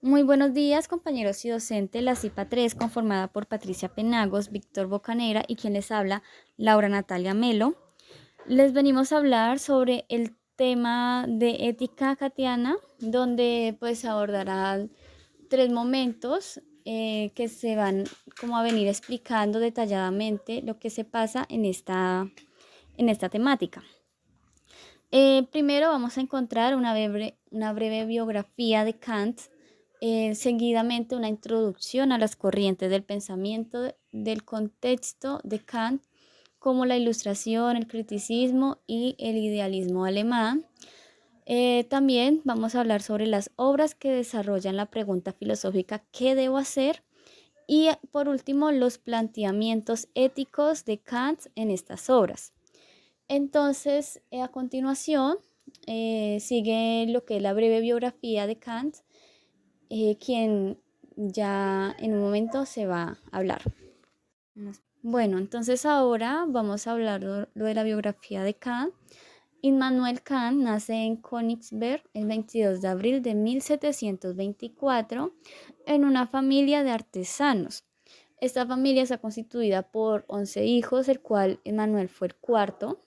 Muy buenos días, compañeros y docentes. La CIPA 3, conformada por Patricia Penagos, Víctor Bocanegra y quien les habla, Laura Natalia Melo. Les venimos a hablar sobre el tema de ética kantiana, donde pues abordarán tres momentos que se van como a venir explicando detalladamente lo que se pasa en esta temática. Primero vamos a encontrar una breve biografía de Kant, seguidamente una introducción a las corrientes del pensamiento del contexto de Kant, como la ilustración, el criticismo y el idealismo alemán. También vamos a hablar sobre las obras que desarrollan la pregunta filosófica ¿qué debo hacer? Y por último, los planteamientos éticos de Kant en estas obras. Entonces, a continuación, sigue lo que es la breve biografía de Kant, quien ya en un momento se va a hablar. Bueno, entonces ahora vamos a hablar lo de la biografía de Kant. Immanuel Kant nace en Königsberg el 22 de abril de 1724 en una familia de artesanos. Esta familia está constituida por 11 hijos, el cual Immanuel fue el cuarto.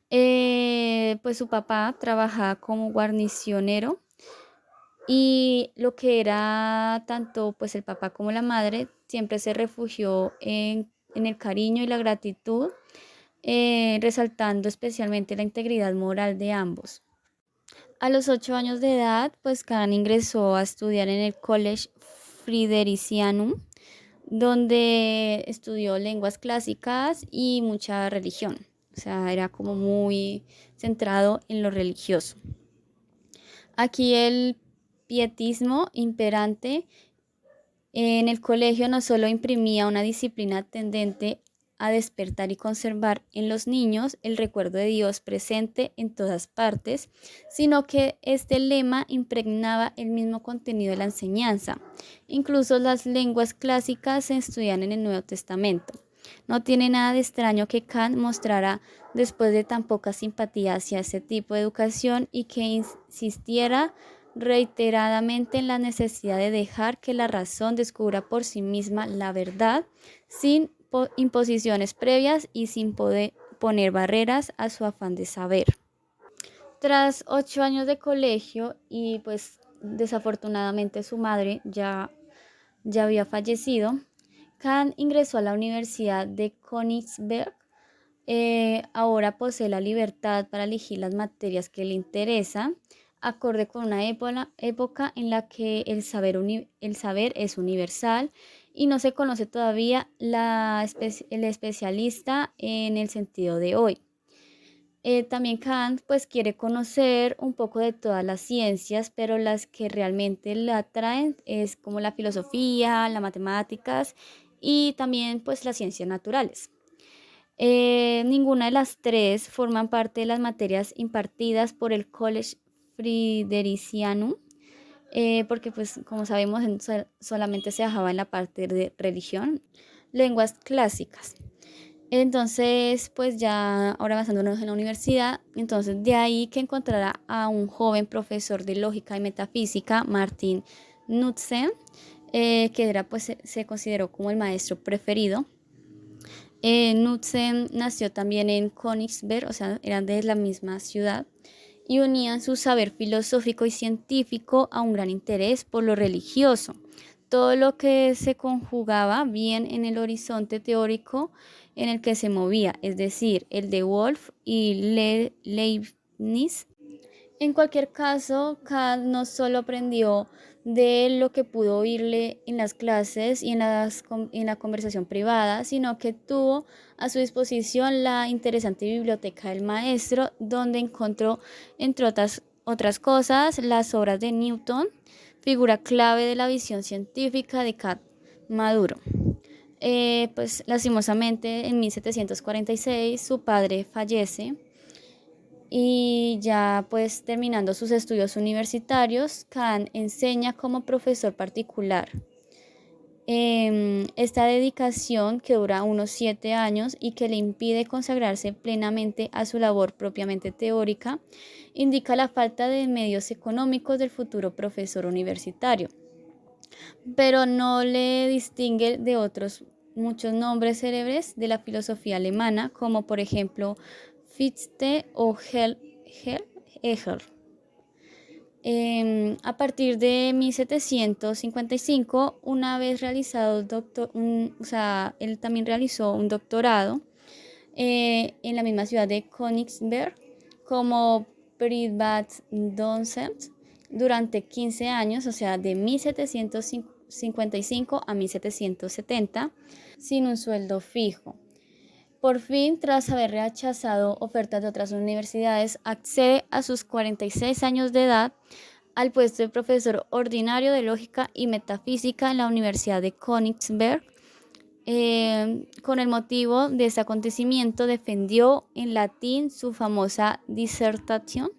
Pues su papá trabajaba como guarnicionero y lo que era tanto pues el papá como la madre siempre se refugió en el cariño y la gratitud, resaltando especialmente la integridad moral de ambos. A los 8 años de edad, pues Kahn ingresó a estudiar en el College Fridericianum, donde estudió lenguas clásicas y mucha religión. O sea, era como muy centrado en lo religioso. Aquí el pietismo imperante en el colegio no solo imprimía una disciplina tendente a despertar y conservar en los niños el recuerdo de Dios presente en todas partes, sino que este lema impregnaba el mismo contenido de la enseñanza. Incluso las lenguas clásicas se estudian en el Nuevo Testamento. No tiene nada de extraño que Kant mostrara, después de tan poca simpatía hacia ese tipo de educación, y que insistiera reiteradamente en la necesidad de dejar que la razón descubra por sí misma la verdad, sin imposiciones previas y sin poder poner barreras a su afán de saber. Tras 8 años de colegio y pues desafortunadamente su madre ya había fallecido, Kant ingresó a la Universidad de Königsberg. Ahora posee la libertad para elegir las materias que le interesan, acorde con una época en la que el saber es universal y no se conoce todavía el especialista en el sentido de hoy. También Kant pues quiere conocer un poco de todas las ciencias, pero las que realmente le atraen es como la filosofía, las matemáticas y también pues las ciencias naturales. Ninguna de las tres forman parte de las materias impartidas por el College Fridericianum, porque pues como sabemos solamente se dejaba en la parte de religión, lenguas clásicas. Entonces, pues ya ahora avanzándonos en la universidad, entonces de ahí que encontrará a un joven profesor de lógica y metafísica, Martin Nutzen, que era, pues, se consideró como el maestro preferido. Nutzen nació también en Königsberg, o sea, eran de la misma ciudad, y unían su saber filosófico y científico a un gran interés por lo religioso. Todo lo que se conjugaba bien en el horizonte teórico en el que se movía, es decir, el de Wolff y Leibniz. En cualquier caso, Kant no solo aprendió de lo que pudo oírle en las clases y en la conversación privada, sino que tuvo a su disposición la interesante biblioteca del maestro, donde encontró, entre otras cosas, las obras de Newton, figura clave de la visión científica de Kant maduro. Pues lastimosamente en 1746 su padre fallece y ya pues terminando sus estudios universitarios, Kant enseña como profesor particular. Esta dedicación, que dura unos 7 años y que le impide consagrarse plenamente a su labor propiamente teórica, indica la falta de medios económicos del futuro profesor universitario, pero no le distingue de otros muchos nombres célebres de la filosofía alemana, como por ejemplo Fichte o Hegel. A partir de 1755, una vez realizado él también realizó un doctorado en la misma ciudad de Königsberg como Privatdozent durante 15 años, o sea, de 1755 a 1770, sin un sueldo fijo. Por fin, tras haber rechazado ofertas de otras universidades, accede a sus 46 años de edad al puesto de profesor ordinario de lógica y metafísica en la Universidad de Königsberg. Con el motivo de este acontecimiento, defendió en latín su famosa disertación.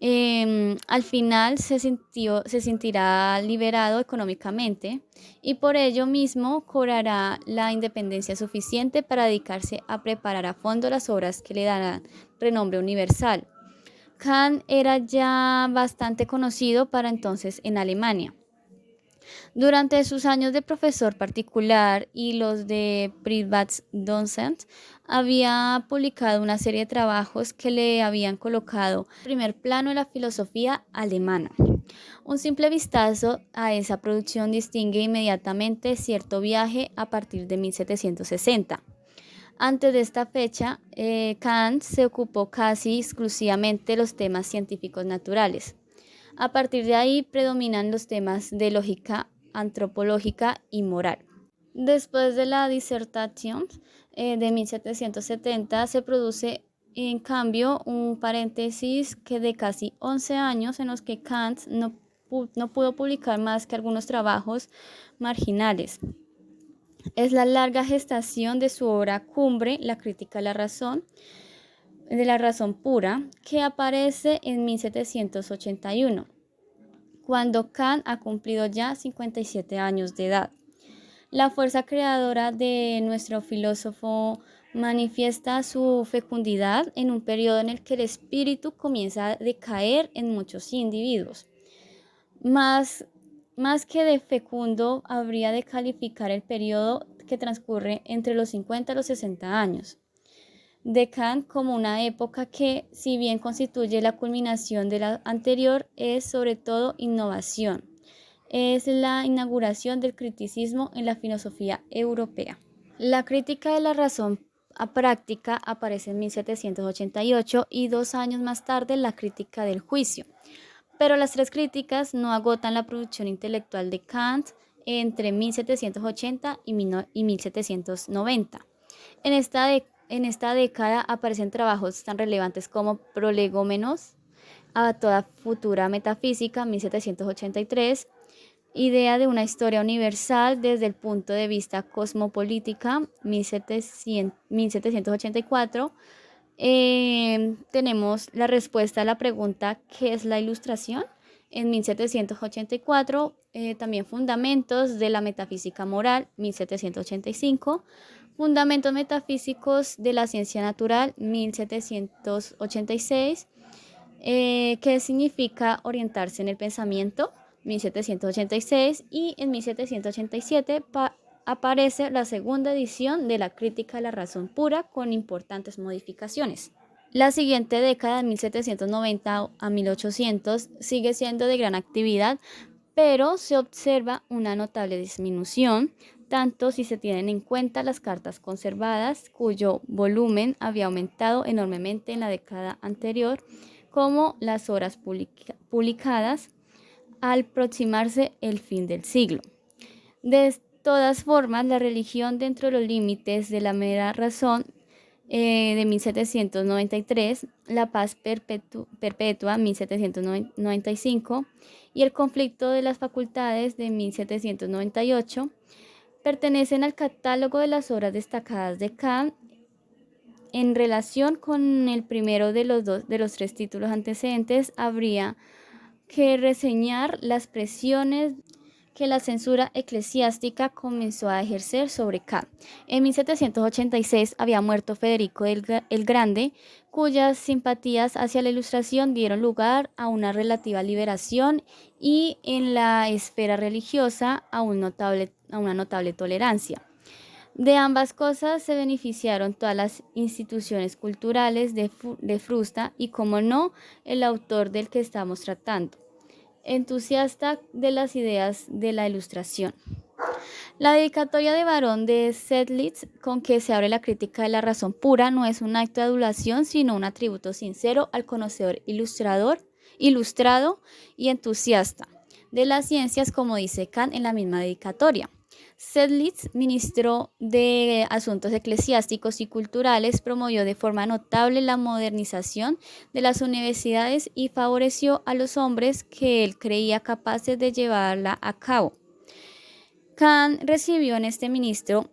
Al final se sentirá liberado económicamente y por ello mismo cobrará la independencia suficiente para dedicarse a preparar a fondo las obras que le darán renombre universal. Kant era ya bastante conocido para entonces en Alemania. Durante sus años de profesor particular y los de Privatdozent, había publicado una serie de trabajos que le habían colocado en primer plano en la filosofía alemana. Un simple vistazo a esa producción distingue inmediatamente cierto viaje a partir de 1760. Antes de esta fecha, Kant se ocupó casi exclusivamente de los temas científicos naturales. A partir de ahí predominan los temas de lógica antropológica y moral. Después de la disertación de 1770 se produce en cambio un paréntesis que de casi 11 años en los que Kant no pudo publicar más que algunos trabajos marginales. Es la larga gestación de su obra cumbre, La crítica de la razón pura, que aparece en 1781, cuando Kant ha cumplido ya 57 años de edad. La fuerza creadora de nuestro filósofo manifiesta su fecundidad en un periodo en el que el espíritu comienza a decaer en muchos individuos. Más que de fecundo, habría de calificar el periodo que transcurre entre los 50 y los 60 años de Kant como una época que, si bien constituye la culminación de la anterior, es sobre todo innovación. Es la inauguración del criticismo en la filosofía europea. La crítica de la razón a práctica aparece en 1788 y 2 años más tarde la crítica del juicio. Pero las tres críticas no agotan la producción intelectual de Kant entre 1780 y 1790. En esta década aparecen trabajos tan relevantes como Prolegómenos a toda futura metafísica, 1783, Idea de una historia universal desde el punto de vista cosmopolítica, 1784. Tenemos la respuesta a la pregunta ¿qué es la ilustración? En 1784, también Fundamentos de la metafísica moral, 1785, Fundamentos metafísicos de la ciencia natural, 1786, ¿qué significa orientarse en el pensamiento? 1786, y en 1787 aparece la segunda edición de la Crítica de la Razón Pura con importantes modificaciones. La siguiente década, de 1790 a 1800, sigue siendo de gran actividad, pero se observa una notable disminución, tanto si se tienen en cuenta las cartas conservadas, cuyo volumen había aumentado enormemente en la década anterior, como las obras publicadas al aproximarse el fin del siglo. De todas formas, la religión dentro de los límites de la mera razón de 1793, la paz perpetua 1795 y el conflicto de las facultades de 1798 pertenecen al catálogo de las obras destacadas de Kant. En relación con el primero de los tres títulos antecedentes, habría que reseñar las presiones que la censura eclesiástica comenzó a ejercer sobre Kant. En 1786 había muerto Federico el Grande, cuyas simpatías hacia la Ilustración dieron lugar a una relativa liberación y en la esfera religiosa a una notable tolerancia. De ambas cosas se beneficiaron todas las instituciones culturales de Frusta y, como no, el autor del que estamos tratando, entusiasta de las ideas de la Ilustración. La dedicatoria de Barón de Sedlitz, con que se abre la crítica de la razón pura, no es un acto de adulación, sino un atributo sincero al conocedor ilustrado y entusiasta de las ciencias, como dice Kant en la misma dedicatoria. Sedlitz, ministro de Asuntos Eclesiásticos y Culturales, promovió de forma notable la modernización de las universidades y favoreció a los hombres que él creía capaces de llevarla a cabo. Kant recibió en este ministro,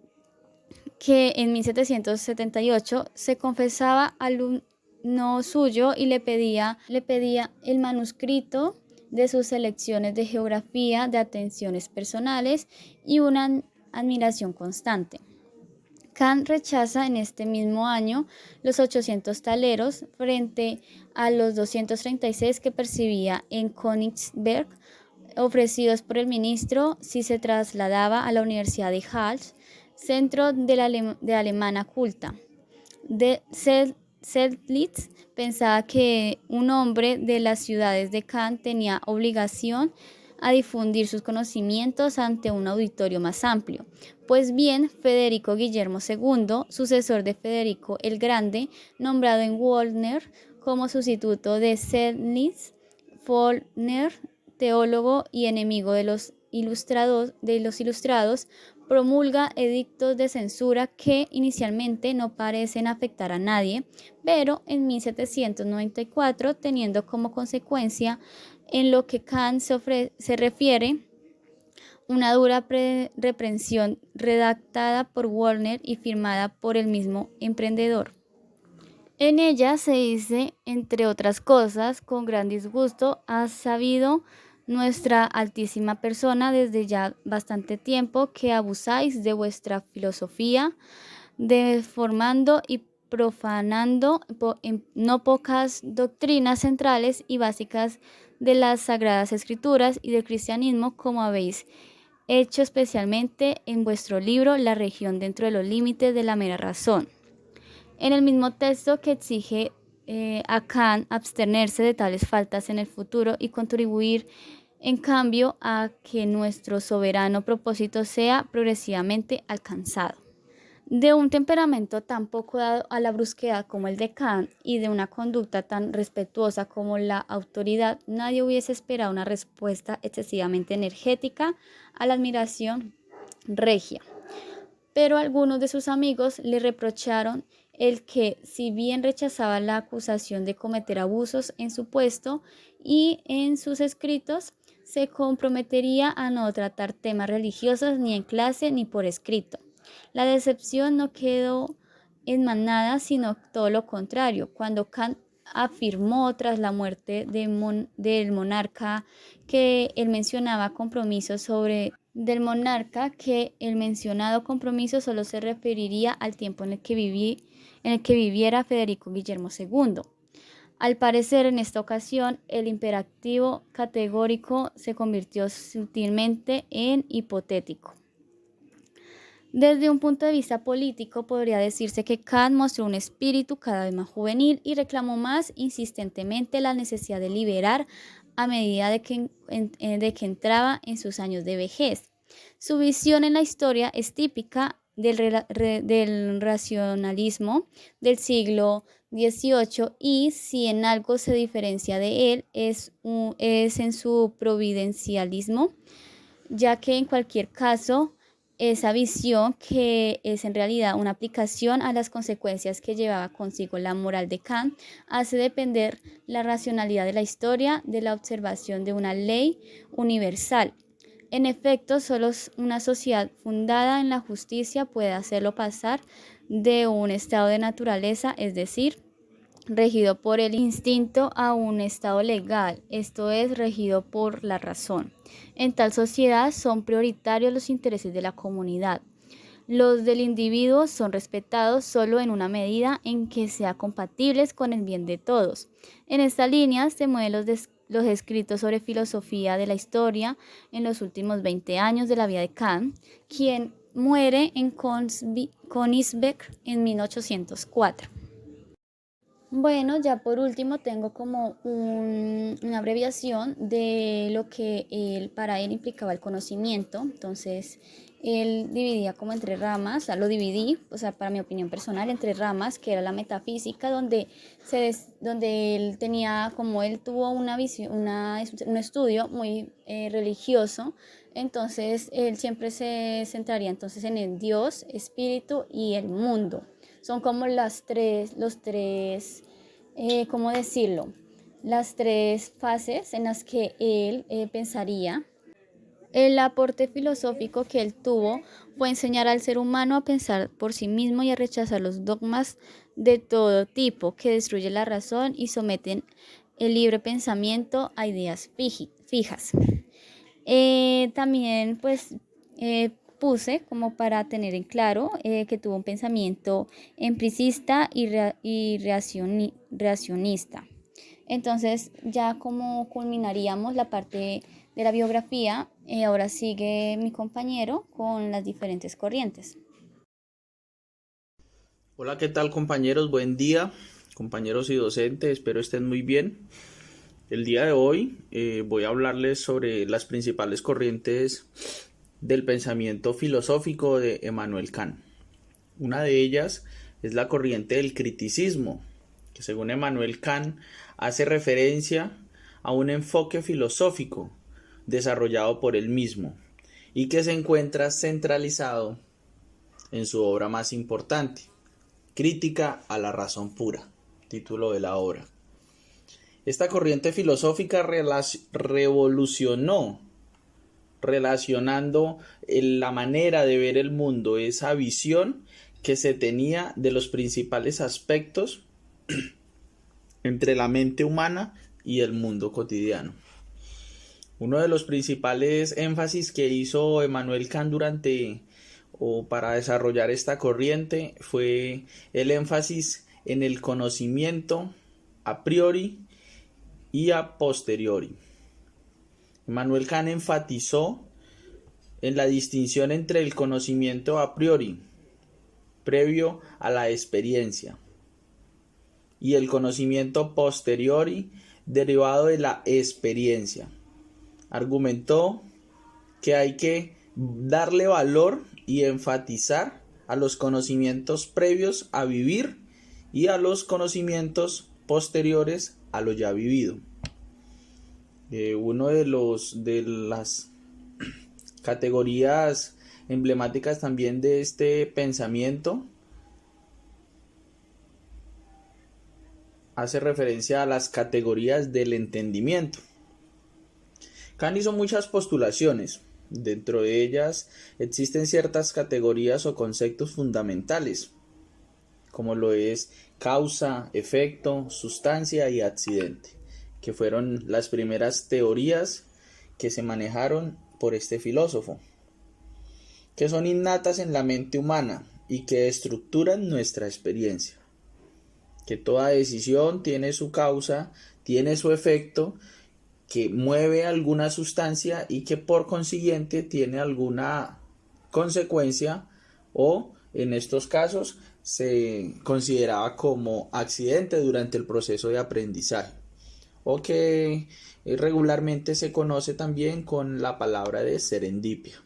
que en 1778 se confesaba alumno suyo y le pedía el manuscrito de sus selecciones de geografía, de atenciones personales y una admiración constante. Kant rechaza en este mismo año los 800 taleros frente a los 236 que percibía en Königsberg, ofrecidos por el ministro si se trasladaba a la Universidad de Halle, centro de la alemana culta. Sedlitz pensaba que un hombre de las ciudades de Kant tenía obligación a difundir sus conocimientos ante un auditorio más amplio. Pues bien, Federico Guillermo II, sucesor de Federico el Grande, nombrado en Wöllner como sustituto de Sedlitz, Wöllner, teólogo y enemigo de los ilustrados, promulga edictos de censura que inicialmente no parecen afectar a nadie, pero en 1794, teniendo como consecuencia, en lo que Kant se refiere, una dura reprensión redactada por Wöllner y firmada por el mismo emprendedor. En ella se dice, entre otras cosas, con gran disgusto, ha sabido nuestra altísima persona desde ya bastante tiempo que abusáis de vuestra filosofía, deformando y profanando en no pocas doctrinas centrales y básicas de las Sagradas Escrituras y del cristianismo, como habéis hecho especialmente en vuestro libro La religión dentro de los límites de la mera razón. En el mismo texto que exige a Kant abstenerse de tales faltas en el futuro y contribuir en cambio a que nuestro soberano propósito sea progresivamente alcanzado. De un temperamento tan poco dado a la brusquedad como el de Kant y de una conducta tan respetuosa como la autoridad, nadie hubiese esperado una respuesta excesivamente energética a la admiración regia. Pero algunos de sus amigos le reprocharon el que, si bien rechazaba la acusación de cometer abusos en su puesto y en sus escritos, se comprometería a no tratar temas religiosos ni en clase ni por escrito. La decepción no quedó en más nada, sino todo lo contrario, cuando Kant afirmó tras la muerte del monarca que el mencionado compromiso solo se referiría al tiempo en el que viviera Federico Guillermo II. Al parecer, en esta ocasión, el imperativo categórico se convirtió sutilmente en hipotético. Desde un punto de vista político, podría decirse que Kant mostró un espíritu cada vez más juvenil y reclamó más insistentemente la necesidad de liberar a medida de que entraba en sus años de vejez. Su visión en la historia es típica del racionalismo del siglo XVIII y, si en algo se diferencia de él, es en su providencialismo, ya que en cualquier caso esa visión, que es en realidad una aplicación a las consecuencias que llevaba consigo la moral de Kant, hace depender la racionalidad de la historia de la observación de una ley universal. En efecto, solo una sociedad fundada en la justicia puede hacerlo pasar de un estado de naturaleza, es decir, regido por el instinto a un estado legal, esto es, regido por la razón. En tal sociedad son prioritarios los intereses de la comunidad. Los del individuo son respetados solo en una medida en que sea compatibles con el bien de todos. En esta línea se mueven los escritos sobre filosofía de la historia en los últimos 20 años de la vida de Kant, quien muere en Königsberg en 1804. Bueno, ya por último tengo como una abreviación de lo que para él implicaba el conocimiento. Entonces, él dividía como entre ramas, o sea, lo dividí, o sea, para mi opinión personal, entre ramas, que era la metafísica, donde él tenía, como él tuvo una visión, un estudio muy religioso. Entonces, él siempre se centraría entonces en el Dios, espíritu y el mundo. Son como los tres, ¿cómo decirlo? Las tres fases en las que él pensaría. El aporte filosófico que él tuvo fue enseñar al ser humano a pensar por sí mismo y a rechazar los dogmas de todo tipo que destruyen la razón y someten el libre pensamiento a ideas fijas. También pues puse como para tener en claro que tuvo un pensamiento empiricista y reaccionista. Entonces ya como culminaríamos la parte de la biografía, ahora sigue mi compañero con las diferentes corrientes. Hola, ¿qué tal compañeros? Buen día, compañeros y docentes, espero estén muy bien. El día de hoy voy a hablarles sobre las principales corrientes del pensamiento filosófico de Emmanuel Kant. Una de ellas es la corriente del criticismo, que según Emmanuel Kant hace referencia a un enfoque filosófico desarrollado por él mismo y que se encuentra centralizado en su obra más importante, Crítica a la razón pura, título de la obra. Esta corriente filosófica revolucionó relacionando la manera de ver el mundo, esa visión que se tenía de los principales aspectos entre la mente humana y el mundo cotidiano. Uno de los principales énfasis que hizo Emmanuel Kant para desarrollar esta corriente fue el énfasis en el conocimiento a priori y a posteriori. Emmanuel Kant enfatizó en la distinción entre el conocimiento a priori, previo a la experiencia, y el conocimiento posteriori, derivado de la experiencia. Argumentó que hay que darle valor y enfatizar a los conocimientos previos a vivir y a los conocimientos posteriores a lo ya vivido. Uno de las categorías emblemáticas también de este pensamiento hace referencia a las categorías del entendimiento. Kant hizo muchas postulaciones. Dentro de ellas existen ciertas categorías o conceptos fundamentales, como lo es causa, efecto, sustancia y accidente, que fueron las primeras teorías que se manejaron por este filósofo, que son innatas en la mente humana y que estructuran nuestra experiencia, que toda decisión tiene su causa, tiene su efecto, que mueve alguna sustancia y que por consiguiente tiene alguna consecuencia, o en estos casos se consideraba como accidente durante el proceso de aprendizaje, o que regularmente se conoce también con la palabra de serendipia,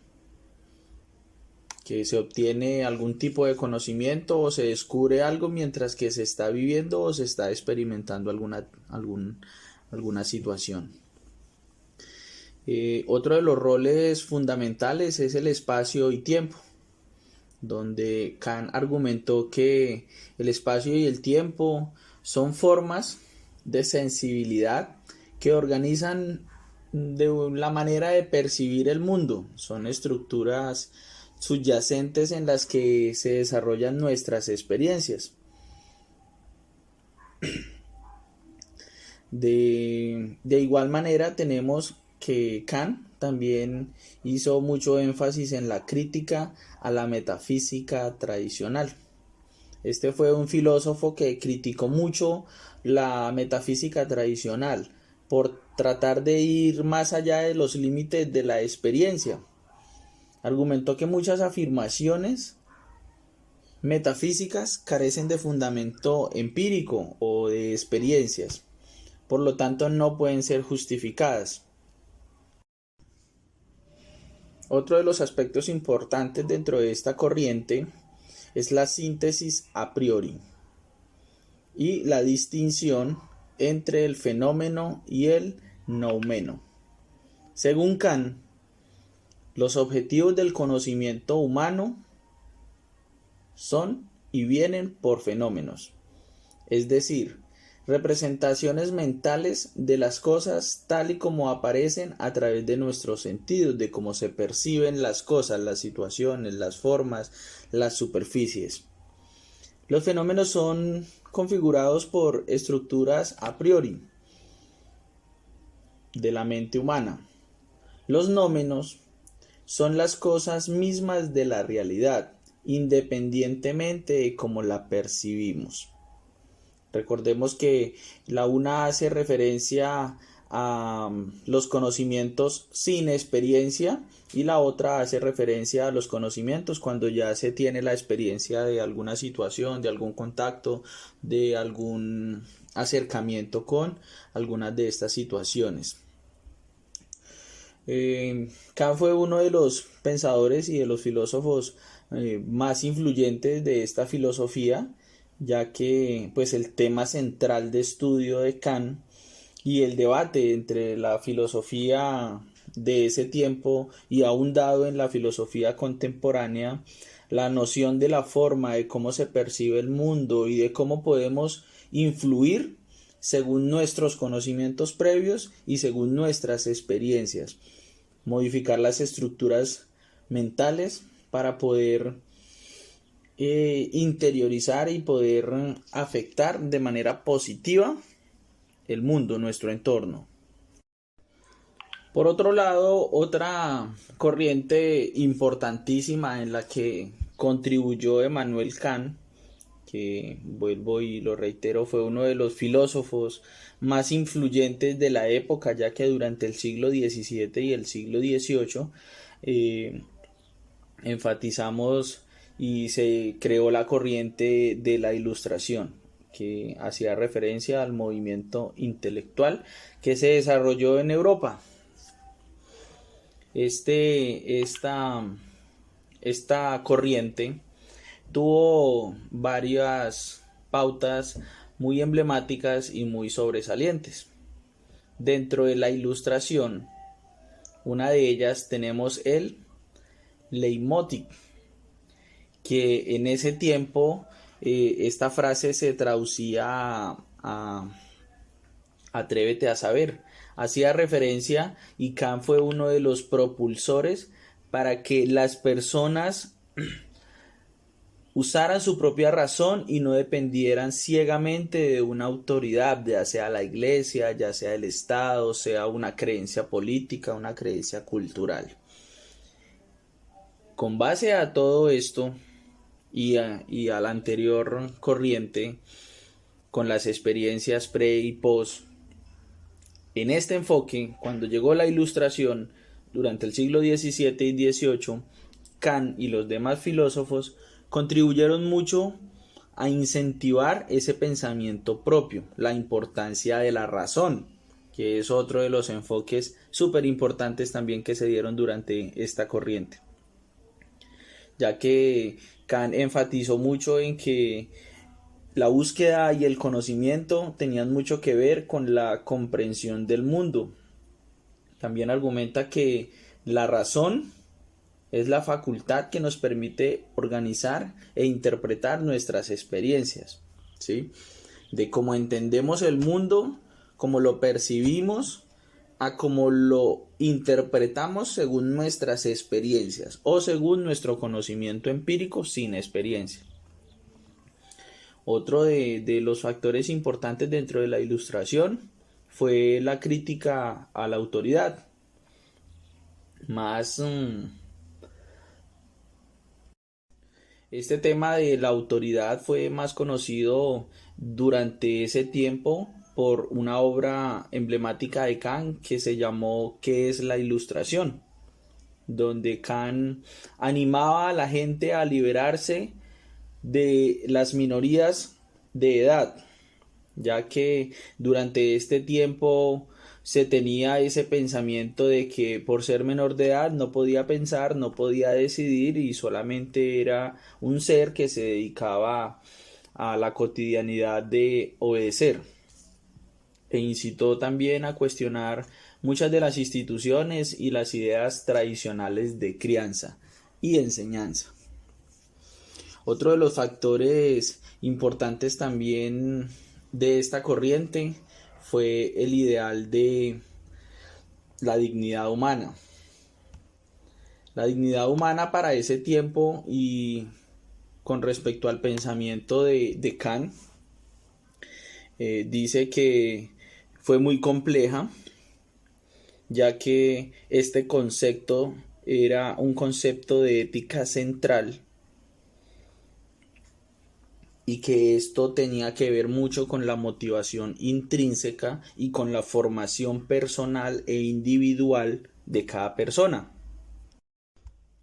que se obtiene algún tipo de conocimiento o se descubre algo mientras que se está viviendo o se está experimentando alguna situación. Otro de los roles fundamentales es el espacio y tiempo, donde Kant argumentó que el espacio y el tiempo son formas de sensibilidad que organizan de la manera de percibir el mundo, son estructuras subyacentes en las que se desarrollan nuestras experiencias. De igual manera tenemos que Kant también hizo mucho énfasis en la crítica a la metafísica tradicional. Este fue un filósofo que criticó mucho la metafísica tradicional por tratar de ir más allá de los límites de la experiencia. Argumentó que muchas afirmaciones metafísicas carecen de fundamento empírico o de experiencias, por lo tanto no pueden ser justificadas. Otro de los aspectos importantes dentro de esta corriente es la síntesis a priori y la distinción entre el fenómeno y el noumeno. Según Kant, los objetivos del conocimiento humano son y vienen por fenómenos, es decir, representaciones mentales de las cosas tal y como aparecen a través de nuestros sentidos, de cómo se perciben las cosas, las situaciones, las formas, las superficies. Los fenómenos son configurados por estructuras a priori de la mente humana. Los nómenos son las cosas mismas de la realidad, independientemente de cómo la percibimos. Recordemos que la una hace referencia a los conocimientos sin experiencia y la otra hace referencia a los conocimientos cuando ya se tiene la experiencia de alguna situación, de algún contacto, de algún acercamiento con algunas de estas situaciones. Kant fue uno de los pensadores y de los filósofos más influyentes de esta filosofía, ya que pues el tema central de estudio de Kant y el debate entre la filosofía de ese tiempo y aún dado en la filosofía contemporánea, la noción de la forma, de cómo se percibe el mundo y de cómo podemos influir según nuestros conocimientos previos y según nuestras experiencias, modificar las estructuras mentales para poder interiorizar y poder afectar de manera positiva el mundo, nuestro entorno. Por otro lado, otra corriente importantísima en la que contribuyó Emmanuel Kant, que vuelvo y lo reitero, fue uno de los filósofos más influyentes de la época, ya que durante el siglo XVII y el siglo XVIII enfatizamos y se creó la corriente de la Ilustración, que hacía referencia al movimiento intelectual que se desarrolló en Europa. Esta corriente tuvo varias pautas muy emblemáticas y muy sobresalientes. Dentro de la Ilustración, una de ellas tenemos el leitmotiv, que en ese tiempo esta frase se traducía a atrévete a saber. Hacía referencia, y Kant fue uno de los propulsores para que las personas usaran su propia razón y no dependieran ciegamente de una autoridad, ya sea la iglesia, ya sea el Estado, sea una creencia política, una creencia cultural. Con base a todo esto y a la anterior corriente, con las experiencias pre y post, en este enfoque, cuando llegó la Ilustración durante el siglo XVII y XVIII, Kant y los demás filósofos contribuyeron mucho a incentivar ese pensamiento propio, la importancia de la razón, que es otro de los enfoques súper importantes también que se dieron durante esta corriente, ya que Kant enfatizó mucho en que la búsqueda y el conocimiento tenían mucho que ver con la comprensión del mundo. También argumenta que la razón es la facultad que nos permite organizar e interpretar nuestras experiencias, ¿sí? De cómo entendemos el mundo, cómo lo percibimos, a cómo lo interpretamos según nuestras experiencias o según nuestro conocimiento empírico sin experiencia. Otro de los factores importantes dentro de la Ilustración fue la crítica a la autoridad. Más este tema de la autoridad fue más conocido durante ese tiempo por una obra emblemática de Kant que se llamó ¿Qué es la Ilustración?, donde Kant animaba a la gente a liberarse de las minorías de edad, ya que durante este tiempo se tenía ese pensamiento de que por ser menor de edad no podía pensar, no podía decidir y solamente era un ser que se dedicaba a la cotidianidad de obedecer. E incitó también a cuestionar muchas de las instituciones y las ideas tradicionales de crianza y enseñanza. Otro de los factores importantes también de esta corriente fue el ideal de la dignidad humana. La dignidad humana para ese tiempo y con respecto al pensamiento de Kant, dice que fue muy compleja, ya que este concepto era un concepto de ética central y que esto tenía que ver mucho con la motivación intrínseca y con la formación personal e individual de cada persona.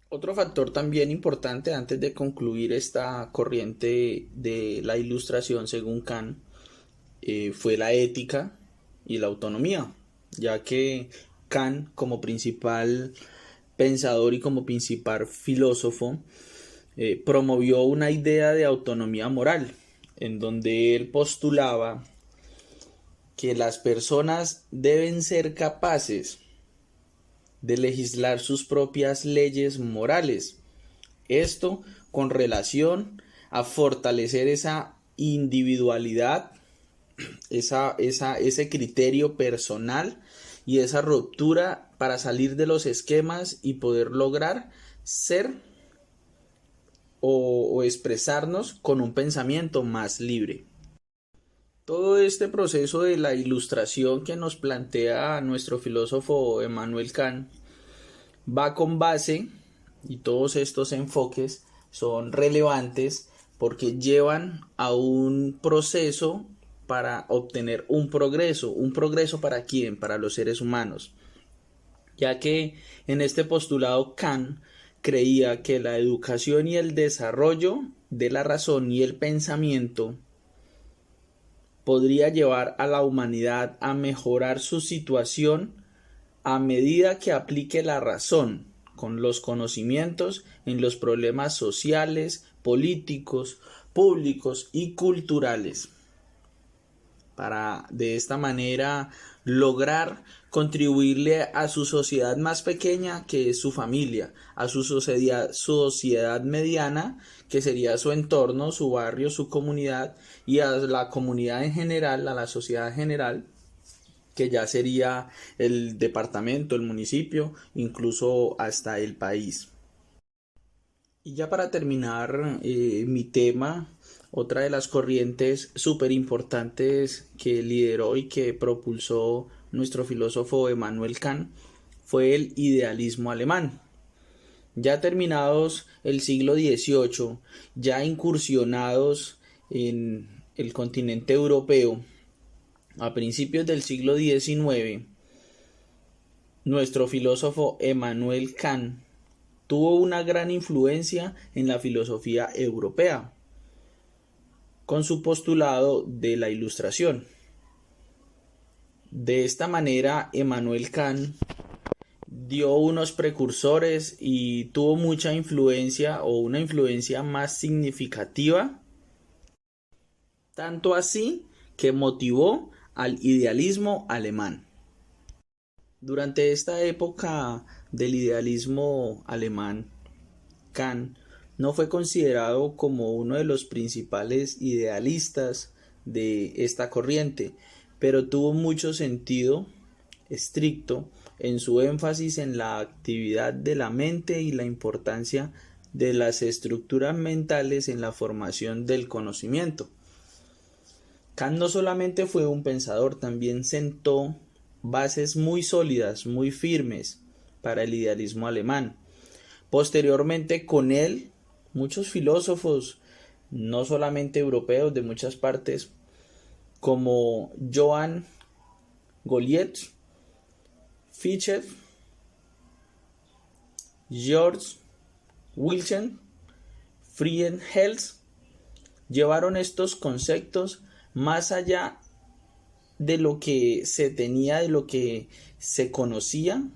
Otro factor también importante antes de concluir esta corriente de la ilustración según Kant fue la ética y la autonomía, ya que Kant como principal pensador y como principal filósofo promovió una idea de autonomía moral, en donde él postulaba que las personas deben ser capaces de legislar sus propias leyes morales. Esto con relación a fortalecer esa individualidad, ese criterio personal y esa ruptura para salir de los esquemas y poder lograr ser o expresarnos con un pensamiento más libre. Todo este proceso de la ilustración que nos plantea nuestro filósofo Emmanuel Kant va con base, y todos estos enfoques son relevantes porque llevan a un proceso para obtener un progreso ¿para quién? Para los seres humanos, ya que en este postulado Kant creía que la educación y el desarrollo de la razón y el pensamiento podría llevar a la humanidad a mejorar su situación a medida que aplique la razón con los conocimientos en los problemas sociales, políticos, públicos y culturales, para de esta manera lograr contribuirle a su sociedad más pequeña, que es su familia, a su sociedad mediana, que sería su entorno, su barrio, su comunidad, y a la comunidad en general, a la sociedad en general, que ya sería el departamento, el municipio, incluso hasta el país. Y ya para terminar mi tema, otra de las corrientes súper importantes que lideró y que propulsó nuestro filósofo Emmanuel Kant fue el idealismo alemán. Ya terminados el siglo XVIII, ya incursionados en el continente europeo, a principios del siglo XIX, nuestro filósofo Emmanuel Kant tuvo una gran influencia en la filosofía europea, con su postulado de la Ilustración. De esta manera, Emmanuel Kant dio unos precursores y tuvo mucha influencia o una influencia más significativa, tanto así que motivó al idealismo alemán. Durante esta época del idealismo alemán, Kant no fue considerado como uno de los principales idealistas de esta corriente, pero tuvo mucho sentido estricto en su énfasis en la actividad de la mente y la importancia de las estructuras mentales en la formación del conocimiento. Kant no solamente fue un pensador, también sentó bases muy sólidas, muy firmes para el idealismo alemán. Posteriormente, con él, muchos filósofos, no solamente europeos, de muchas partes, como Johann Goliet, Fichte, Georg Wilhelm Friedrich, llevaron estos conceptos más allá de lo que se tenía, de lo que se conocía,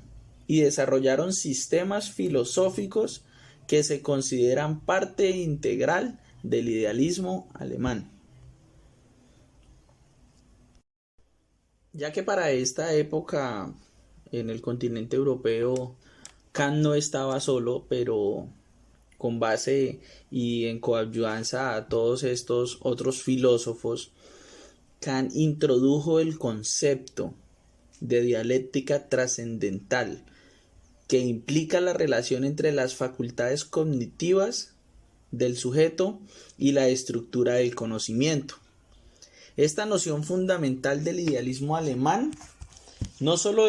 y desarrollaron sistemas filosóficos que se consideran parte integral del idealismo alemán. Ya que para esta época en el continente europeo Kant no estaba solo, pero con base y en coadyuvanza a todos estos otros filósofos, Kant introdujo el concepto de dialéctica trascendental, que implica la relación entre las facultades cognitivas del sujeto y la estructura del conocimiento. Esta noción fundamental del idealismo alemán no solo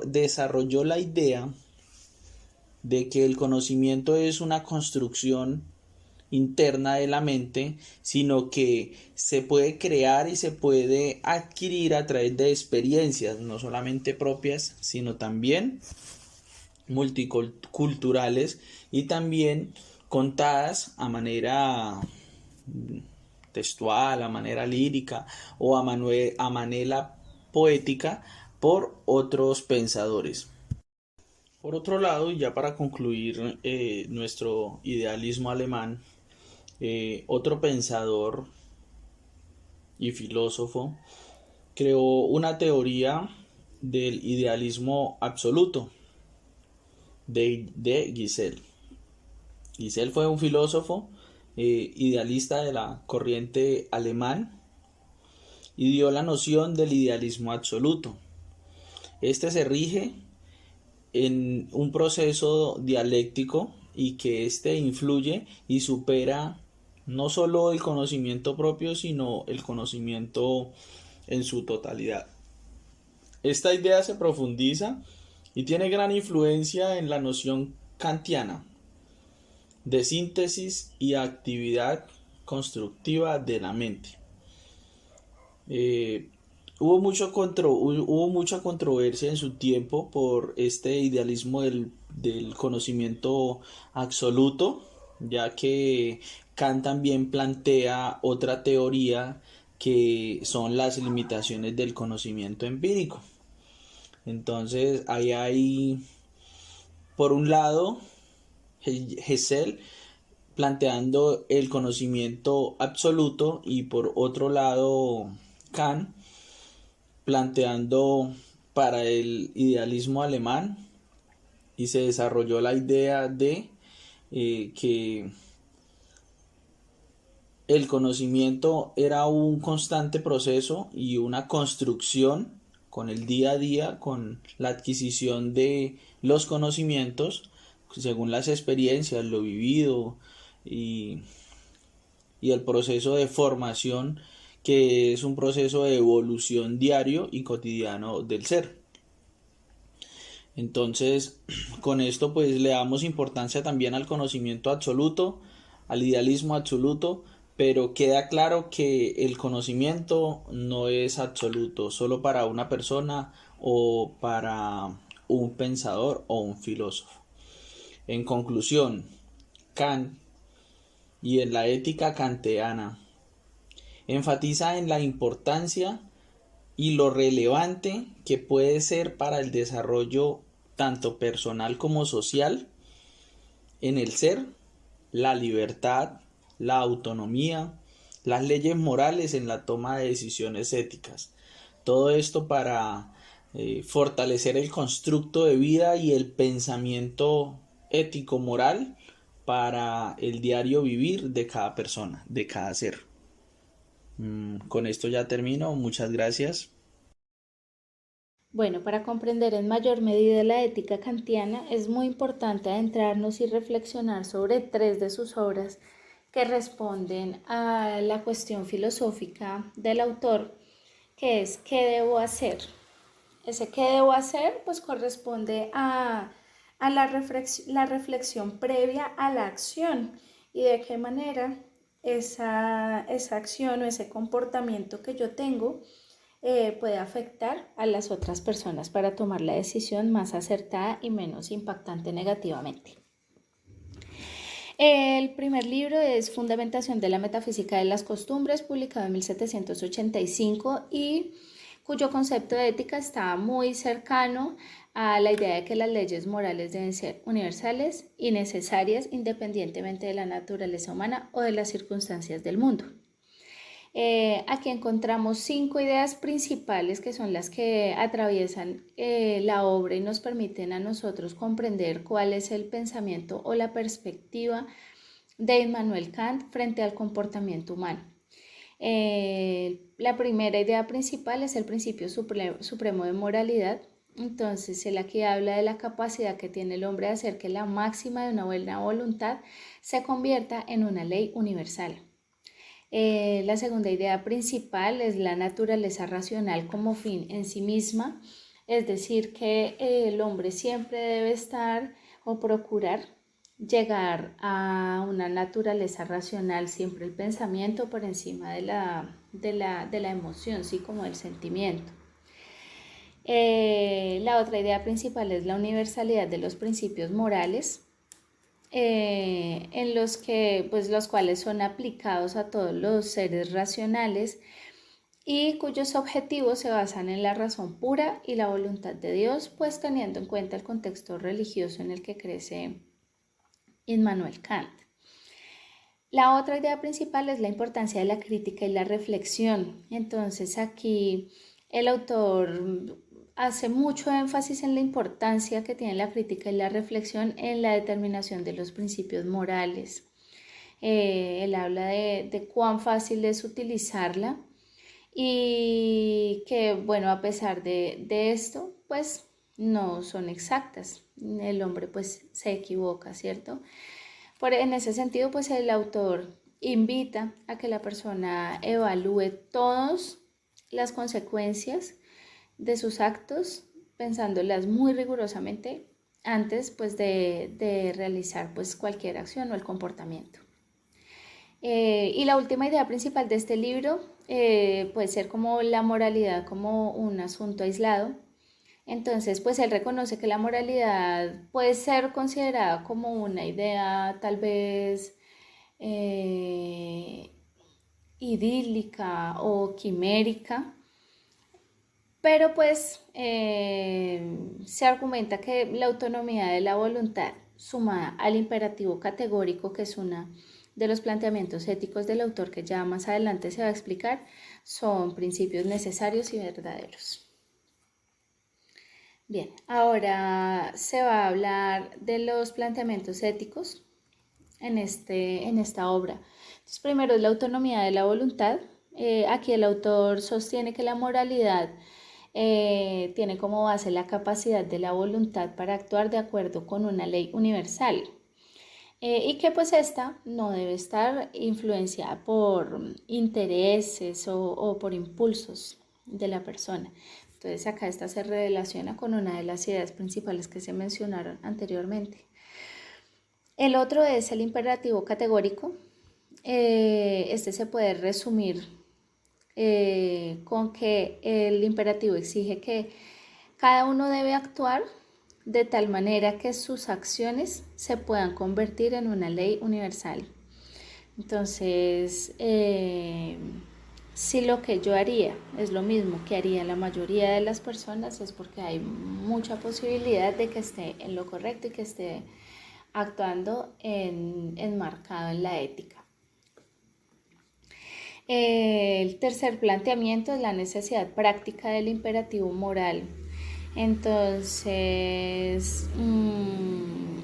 desarrolló la idea de que el conocimiento es una construcción interna de la mente, sino que se puede crear y se puede adquirir a través de experiencias, no solamente propias, sino también multiculturales y también contadas a manera textual, a manera lírica o a manera poética por otros pensadores. Por otro lado, y ya para concluir nuestro idealismo alemán, otro pensador y filósofo creó una teoría del idealismo absoluto de Giselle. Giselle fue un filósofo idealista de la corriente alemán y dio la noción del idealismo absoluto. Este se rige en un proceso dialéctico y que éste influye y supera no solo el conocimiento propio, sino el conocimiento en su totalidad. Esta idea se profundiza y tiene gran influencia en la noción kantiana de síntesis y actividad constructiva de la mente. Eh, hubo mucha controversia en su tiempo por este idealismo del conocimiento absoluto, ya que Kant también plantea otra teoría que son las limitaciones del conocimiento empírico. Entonces, ahí hay, por un lado, Hessel planteando el conocimiento absoluto y por otro lado, Kant planteando para el idealismo alemán, y se desarrolló la idea de que el conocimiento era un constante proceso y una construcción con el día a día, con la adquisición de los conocimientos, según las experiencias, lo vivido y, y el proceso de formación, que es un proceso de evolución diario y cotidiano del ser. Entonces, con esto pues le damos importancia también al conocimiento absoluto, al idealismo absoluto, pero queda claro que el conocimiento no es absoluto solo para una persona o para un pensador o un filósofo. En conclusión, Kant y en la ética kantiana enfatiza en la importancia y lo relevante que puede ser para el desarrollo tanto personal como social en el ser, la libertad, la autonomía, las leyes morales en la toma de decisiones éticas. Todo esto para fortalecer el constructo de vida y el pensamiento ético moral para el diario vivir de cada persona, de cada ser. Con esto ya termino. Muchas gracias. Bueno, para comprender en mayor medida la ética kantiana es muy importante adentrarnos y reflexionar sobre tres de sus obras que responden a la cuestión filosófica del autor, que es ¿qué debo hacer? Ese ¿qué debo hacer? Pues corresponde a la reflexión previa a la acción y de qué manera esa acción o ese comportamiento que yo tengo puede afectar a las otras personas para tomar la decisión más acertada y menos impactante negativamente. El primer libro es Fundamentación de la Metafísica de las Costumbres, publicado en 1785 y cuyo concepto de ética está muy cercano a la idea de que las leyes morales deben ser universales y necesarias independientemente de la naturaleza humana o de las circunstancias del mundo. Aquí encontramos 5 ideas principales que son las que atraviesan la obra y nos permiten a nosotros comprender cuál es el pensamiento o la perspectiva de Immanuel Kant frente al comportamiento humano. La primera idea principal es el principio supremo de moralidad. Entonces, él aquí habla de la capacidad que tiene el hombre de hacer que la máxima de una buena voluntad se convierta en una ley universal. La segunda idea principal es la naturaleza racional como fin en sí misma, es decir, que el hombre siempre debe estar o procurar llegar a una naturaleza racional, siempre el pensamiento por encima de la emoción, ¿sí? Como el sentimiento. La otra idea principal es la universalidad de los principios morales, en los que, pues, los cuales son aplicados a todos los seres racionales y cuyos objetivos se basan en la razón pura y la voluntad de Dios, pues teniendo en cuenta el contexto religioso en el que crece Immanuel Kant. La otra idea principal es la importancia de la crítica y la reflexión. Entonces aquí el autor hace mucho énfasis en la importancia que tiene la crítica y la reflexión en la determinación de los principios morales. Él habla de cuán fácil es utilizarla y que, bueno, a pesar de esto, pues no son exactas. El hombre pues se equivoca, ¿cierto? En ese sentido, pues el autor invita a que la persona evalúe todas las consecuencias de sus actos, pensándolas muy rigurosamente antes pues de realizar pues cualquier acción o el comportamiento. Y la última idea principal de este libro puede ser como la moralidad como un asunto aislado. Entonces, pues él reconoce que la moralidad puede ser considerada como una idea tal vez idílica o quimérica, pero pues se argumenta que la autonomía de la voluntad sumada al imperativo categórico, que es uno de los planteamientos éticos del autor que ya más adelante se va a explicar, son principios necesarios y verdaderos. Bien, ahora se va a hablar de los planteamientos éticos en esta obra. Entonces, primero es la autonomía de la voluntad. Aquí el autor sostiene que la moralidad tiene como base la capacidad de la voluntad para actuar de acuerdo con una ley universal y que pues esta no debe estar influenciada por intereses o por impulsos de la persona. Entonces acá esta se relaciona con una de las ideas principales que se mencionaron anteriormente. El otro es el imperativo categórico. Este se puede resumir con que el imperativo exige que cada uno debe actuar de tal manera que sus acciones se puedan convertir en una ley universal. Entonces, si lo que yo haría es lo mismo que haría la mayoría de las personas, es porque hay mucha posibilidad de que esté en lo correcto y que esté actuando enmarcado en la ética. El tercer planteamiento es la necesidad práctica del imperativo moral. Entonces,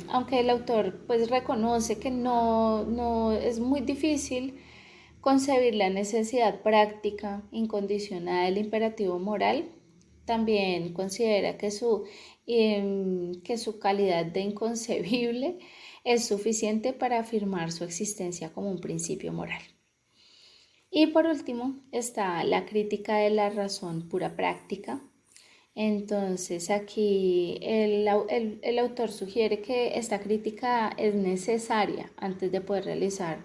aunque el autor pues reconoce que no es muy difícil concebir la necesidad práctica incondicionada del imperativo moral, también considera que su que su calidad de inconcebible es suficiente para afirmar su existencia como un principio moral. Y por último está la crítica de la razón pura práctica. Entonces aquí el autor sugiere que esta crítica es necesaria antes de poder realizar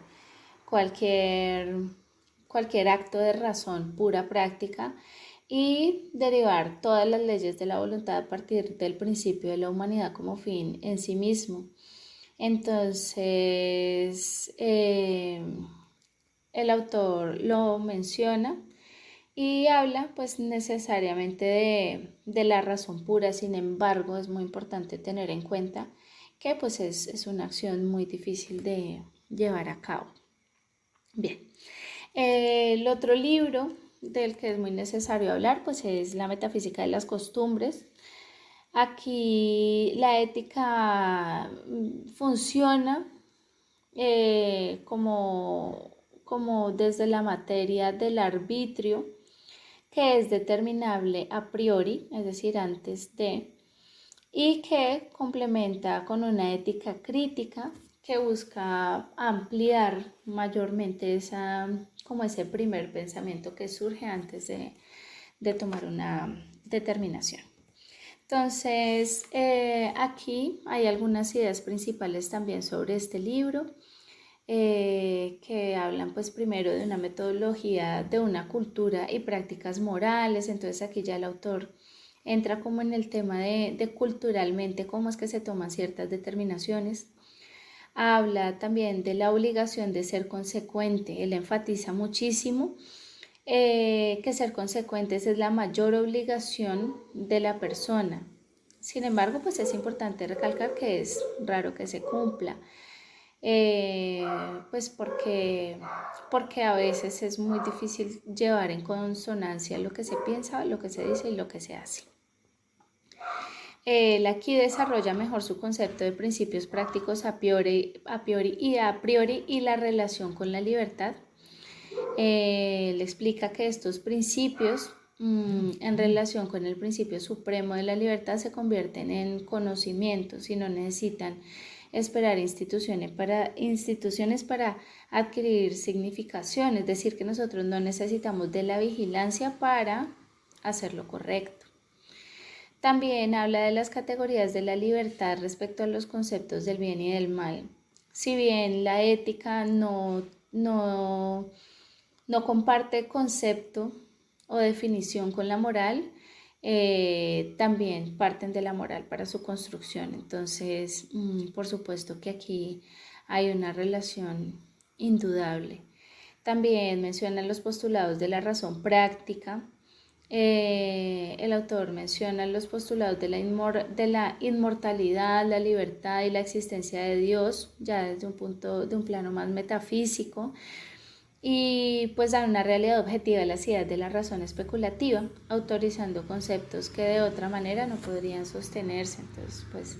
cualquier, cualquier acto de razón pura práctica y derivar todas las leyes de la voluntad a partir del principio de la humanidad como fin en sí mismo. Entonces, el autor lo menciona y habla pues necesariamente de la razón pura. Sin embargo, es muy importante tener en cuenta que pues es una acción muy difícil de llevar a cabo. Bien, el otro libro del que es muy necesario hablar pues es La metafísica de las costumbres. Aquí la ética funciona como desde la materia del arbitrio, que es determinable a priori, es decir, antes de, y que complementa con una ética crítica que busca ampliar mayormente como ese primer pensamiento que surge antes de tomar una determinación. Entonces, aquí hay algunas ideas principales también sobre este libro. Que hablan pues primero de una metodología, de una cultura y prácticas morales. Entonces aquí ya el autor entra como en el tema de culturalmente cómo es que se toman ciertas determinaciones. Habla también de la obligación de ser consecuente. Él enfatiza muchísimo que ser consecuentes es la mayor obligación de la persona. Sin embargo, pues es importante recalcar que es raro que se cumpla. Pues porque a veces es muy difícil llevar en consonancia lo que se piensa, lo que se dice y lo que se hace. Él aquí desarrolla mejor su concepto de principios prácticos a priori y la relación con la libertad. Él explica que estos principios en relación con el principio supremo de la libertad se convierten en conocimientos y no necesitan esperar instituciones para adquirir significación, es decir, que nosotros no necesitamos de la vigilancia para hacer lo correcto. También habla de las categorías de la libertad respecto a los conceptos del bien y del mal. Si bien la ética no comparte concepto o definición con la moral, también parten de la moral para su construcción. Entonces, por supuesto que aquí hay una relación indudable. También menciona los postulados de la razón práctica. El autor menciona los postulados de la inmortalidad, la libertad y la existencia de Dios, ya desde un plano más metafísico. Y pues da una realidad objetiva de las ideas de la razón especulativa, autorizando conceptos que de otra manera no podrían sostenerse. Entonces, pues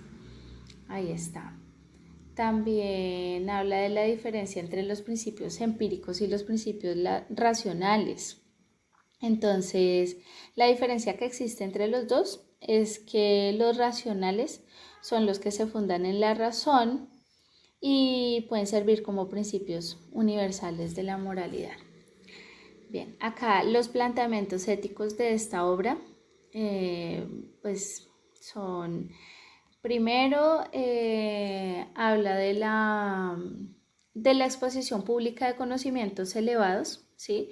ahí está. También habla de la diferencia entre los principios empíricos y los principios racionales. Entonces, la diferencia que existe entre los dos es que los racionales son los que se fundan en la razón y pueden servir como principios universales de la moralidad. Bien, acá los planteamientos éticos de esta obra pues son, primero habla de la exposición pública de conocimientos elevados, ¿sí?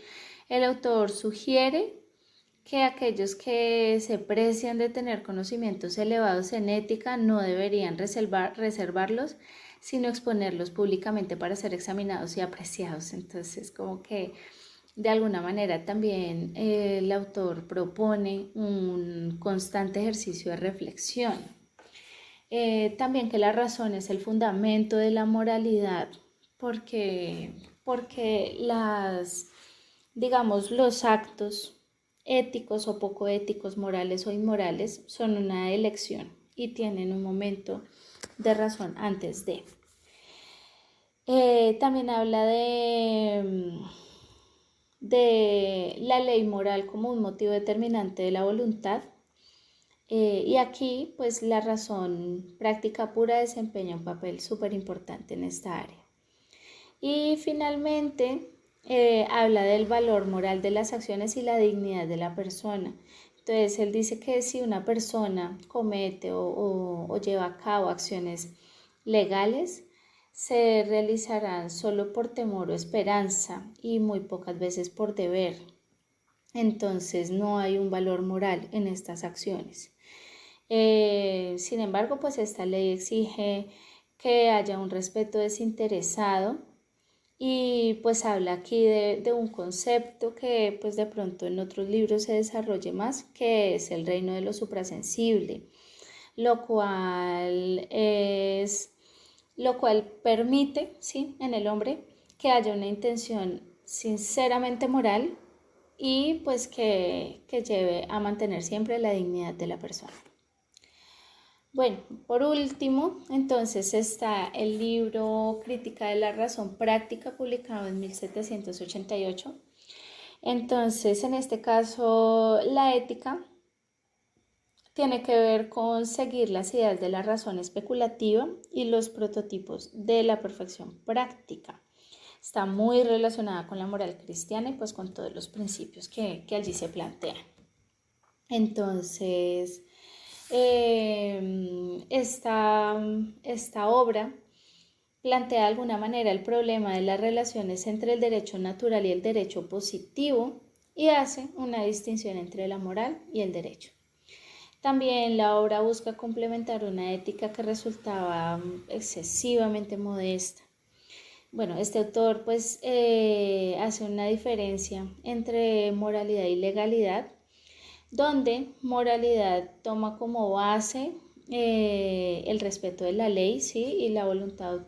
El autor sugiere que aquellos que se precian de tener conocimientos elevados en ética no deberían reservarlos, sino exponerlos públicamente para ser examinados y apreciados. Entonces, como que de alguna manera también el autor propone un constante ejercicio de reflexión. También que la razón es el fundamento de la moralidad, porque los actos éticos o poco éticos, morales o inmorales, son una elección y tienen un momento de razón antes de. También habla de la ley moral como un motivo determinante de la voluntad Y aquí, pues la razón práctica pura desempeña un papel súper importante en esta área. Y finalmente, habla del valor moral de las acciones y la dignidad de la persona. Entonces, él dice que si una persona comete o lleva a cabo acciones legales, se realizarán solo por temor o esperanza y muy pocas veces por deber. Entonces, no hay un valor moral en estas acciones. Sin embargo, pues esta ley exige que haya un respeto desinteresado y pues habla aquí de un concepto que pues de pronto en otros libros se desarrolle más, que es el reino de lo suprasensible, lo cual permite, ¿sí?, en el hombre que haya una intención sinceramente moral y pues que lleve a mantener siempre la dignidad de la persona. Bueno, por último, entonces está el libro Crítica de la Razón Práctica, publicado en 1788. Entonces, en este caso, la ética tiene que ver con seguir las ideas de la razón especulativa y los prototipos de la perfección práctica. Está muy relacionada con la moral cristiana y pues con todos los principios que allí se plantean. Entonces, esta obra plantea de alguna manera el problema de las relaciones entre el derecho natural y el derecho positivo y hace una distinción entre la moral y el derecho. También la obra busca complementar una ética que resultaba excesivamente modesta. Bueno, este autor pues hace una diferencia entre moralidad y legalidad, donde moralidad toma como base el respeto de la ley, ¿sí?, y la voluntad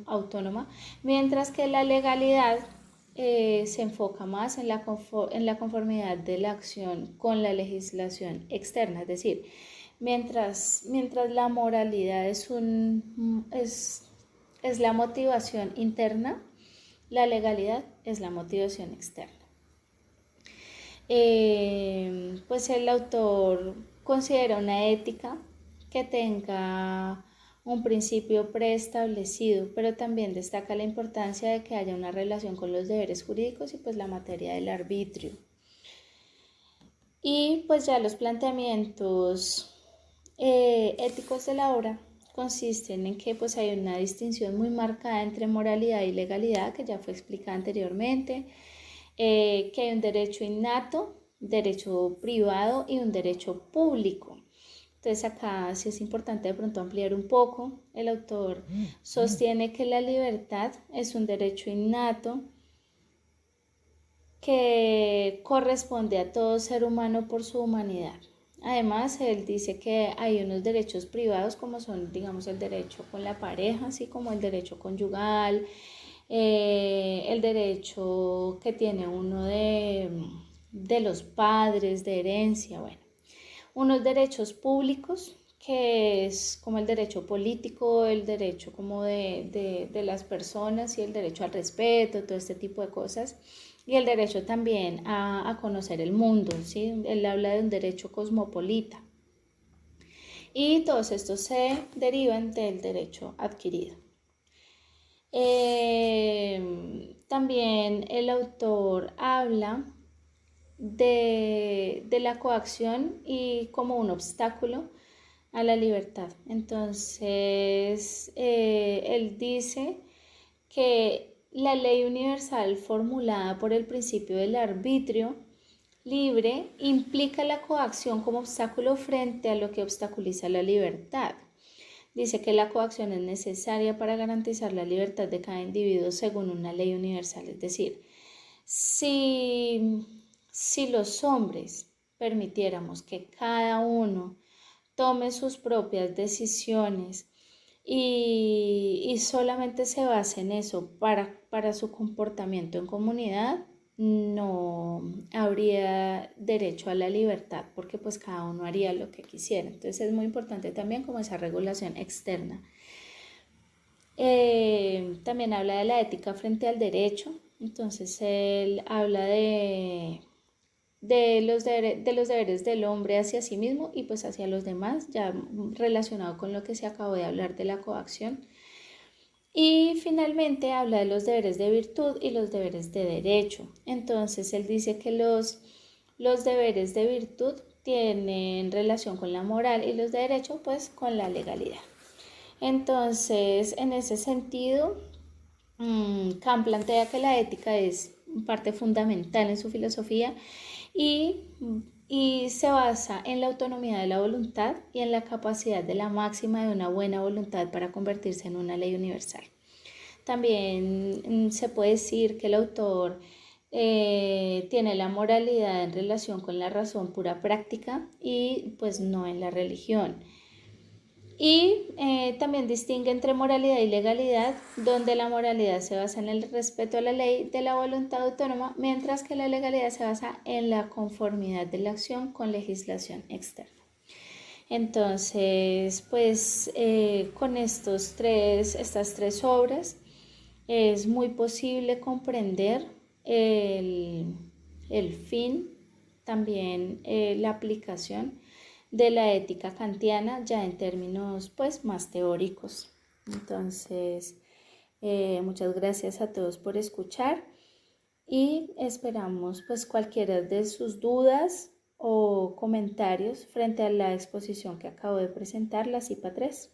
autónoma, mientras que la legalidad se enfoca más en la conformidad de la acción con la legislación externa, es decir, mientras la moralidad es la motivación interna, la legalidad es la motivación externa. Pues el autor considera una ética que tenga un principio preestablecido, pero también destaca la importancia de que haya una relación con los deberes jurídicos y pues la materia del arbitrio. Y pues ya los planteamientos éticos de la obra consisten en que pues hay una distinción muy marcada entre moralidad y legalidad, que ya fue explicada anteriormente, que hay un derecho innato, derecho privado y un derecho público. Entonces acá sí es importante de pronto ampliar un poco. El autor sostiene que la libertad es un derecho innato que corresponde a todo ser humano por su humanidad. Además, él dice que hay unos derechos privados como son, digamos, el derecho con la pareja, así como el derecho conyugal, el derecho que tiene uno de los padres, de herencia, bueno, unos derechos públicos que es como el derecho político, el derecho como de las personas y el derecho al respeto, todo este tipo de cosas, y el derecho también a conocer el mundo, ¿sí? Él habla de un derecho cosmopolita. Y todos estos se derivan del derecho adquirido. También el autor habla de la coacción y como un obstáculo a la libertad. Entonces, él dice que la ley universal formulada por el principio del arbitrio libre implica la coacción como obstáculo frente a lo que obstaculiza la libertad. Dice que la coacción es necesaria para garantizar la libertad de cada individuo según una ley universal. Es decir, si los hombres permitiéramos que cada uno tome sus propias decisiones y solamente se basa en eso para su comportamiento en comunidad, no habría derecho a la libertad porque pues cada uno haría lo que quisiera. Entonces es muy importante también como esa regulación externa. También habla de la ética frente al derecho. Entonces él habla de los deberes del hombre hacia sí mismo y pues hacia los demás, ya relacionado con lo que se acabó de hablar de la coacción. Y finalmente habla de los deberes de virtud y los deberes de derecho. Entonces él dice que los deberes de virtud tienen relación con la moral y los de derecho pues con la legalidad. Entonces, en ese sentido, Kant plantea que la ética es parte fundamental en su filosofía y, y se basa en la autonomía de la voluntad y en la capacidad de la máxima de una buena voluntad para convertirse en una ley universal. También se puede decir que el autor tiene la moralidad en relación con la razón pura práctica y pues no en la religión. Y también distingue entre moralidad y legalidad, donde la moralidad se basa en el respeto a la ley de la voluntad autónoma, mientras que la legalidad se basa en la conformidad de la acción con legislación externa. Entonces, pues con estas tres obras es muy posible comprender el fin, también la aplicación de la ética kantiana ya en términos pues más teóricos. Entonces, muchas gracias a todos por escuchar y esperamos pues cualquiera de sus dudas o comentarios frente a la exposición que acabo de presentar, la CIPA 3.